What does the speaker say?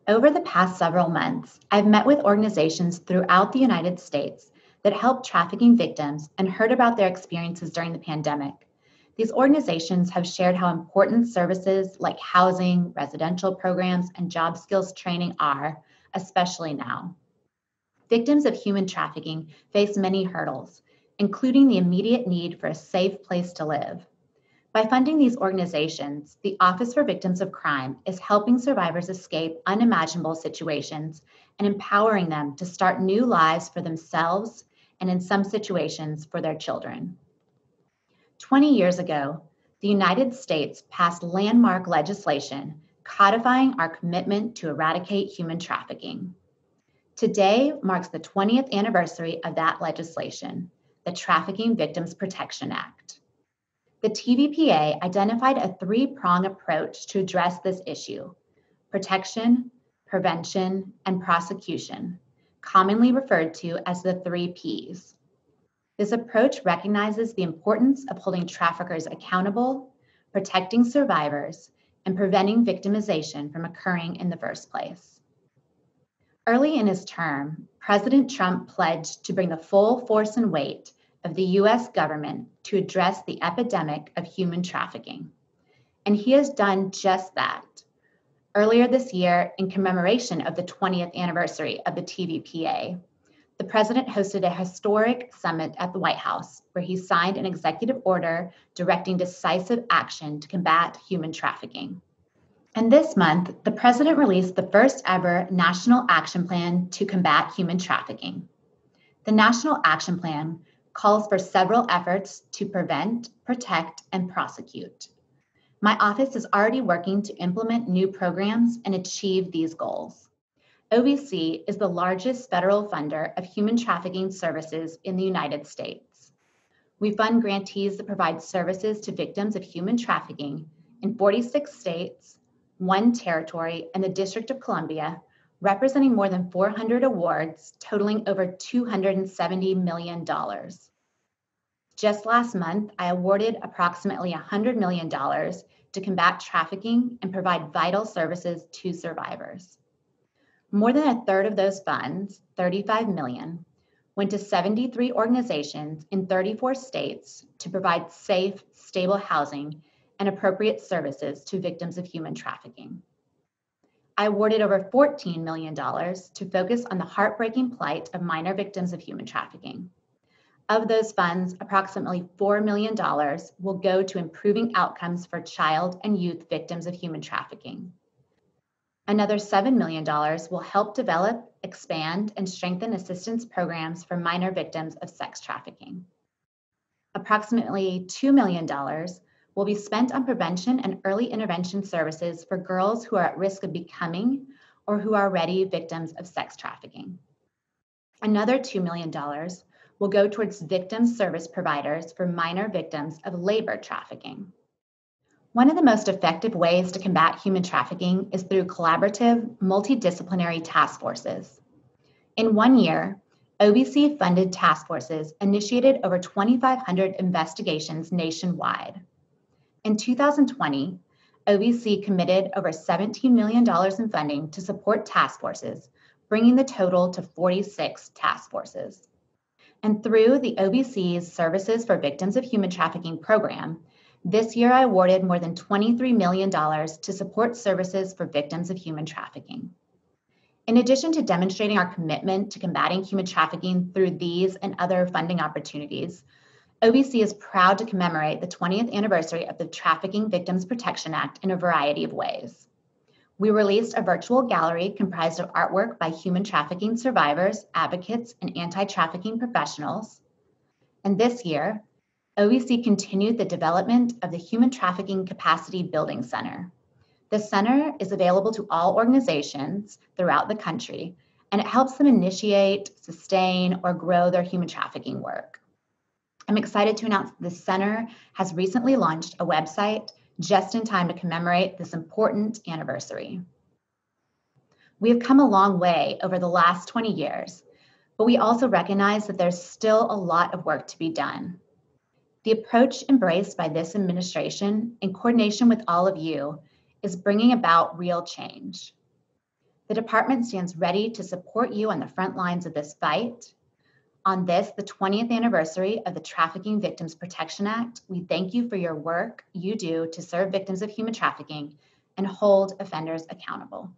Over the past several months, I've met with organizations throughout the United States that help trafficking victims and heard about their experiences during the pandemic. These organizations have shared how important services like housing, residential programs, and job skills training are, especially now. Victims of human trafficking face many hurdles, including the immediate need for a safe place to live. By funding these organizations, the Office for Victims of Crime is helping survivors escape unimaginable situations and empowering them to start new lives for themselves and, in some situations, for their children. 20 years ago, the United States passed landmark legislation codifying our commitment to eradicate human trafficking. Today marks the 20th anniversary of that legislation, the Trafficking Victims Protection Act. The TVPA identified a three-prong approach to address this issue: protection, prevention, and prosecution, commonly referred to as the 3 Ps. This approach recognizes the importance of holding traffickers accountable, protecting survivors, and preventing victimization from occurring in the first place. Early in his term, President Trump pledged to bring the full force and weight of the US government to address the epidemic of human trafficking. And he has done just that. Earlier this year, in commemoration of the 20th anniversary of the TVPA, the president hosted a historic summit at the White House where he signed an executive order directing decisive action to combat human trafficking. And this month, the president released the first ever National Action Plan to combat human trafficking. The National Action Plan calls for several efforts to prevent, protect, and prosecute. My office is already working to implement new programs and achieve these goals. OVC is the largest federal funder of human trafficking services in the United States. We fund grantees that provide services to victims of human trafficking in 46 states, 1 territory, and the District of Columbia, representing more than 400 awards totaling over $270 million. Just last month, I awarded approximately $100 million to combat trafficking and provide vital services to survivors. More than a third of those funds, $35 million, went to 73 organizations in 34 states to provide safe, stable housing and appropriate services to victims of human trafficking. I awarded over $14 million to focus on the heartbreaking plight of minor victims of human trafficking. Of those funds, approximately $4 million will go to improving outcomes for child and youth victims of human trafficking. Another $7 million will help develop, expand, and strengthen assistance programs for minor victims of sex trafficking. Approximately $2 million will be spent on prevention and early intervention services for girls who are at risk of becoming or who are already victims of sex trafficking. Another $2 million will go towards victim service providers for minor victims of labor trafficking. One of the most effective ways to combat human trafficking is through collaborative, multidisciplinary task forces. In 1 year, OVC funded task forces initiated over 2,500 investigations nationwide. In 2020, OVC committed over $17 million in funding to support task forces, bringing the total to 46 task forces. And through the OVC's Services for Victims of Human Trafficking program, this year I awarded more than $23 million to support services for victims of human trafficking. In addition to demonstrating our commitment to combating human trafficking through these and other funding opportunities, OVC is proud to commemorate the 20th anniversary of the Trafficking Victims Protection Act in a variety of ways. We released a virtual gallery comprised of artwork by human trafficking survivors, advocates, and anti-trafficking professionals. And this year, OVC continued the development of the Human Trafficking Capacity Building Center. The center is available to all organizations throughout the country, and it helps them initiate, sustain, or grow their human trafficking work. I'm excited to announce that the center has recently launched a website just in time to commemorate this important anniversary. We have come a long way over the last 20 years, but we also recognize that there's still a lot of work to be done. The approach embraced by this administration, in coordination with all of you, is bringing about real change. The department stands ready to support you on the front lines of this fight. On this, the 20th anniversary of the Trafficking Victims Protection Act, we thank you for your work you do to serve victims of human trafficking and hold offenders accountable.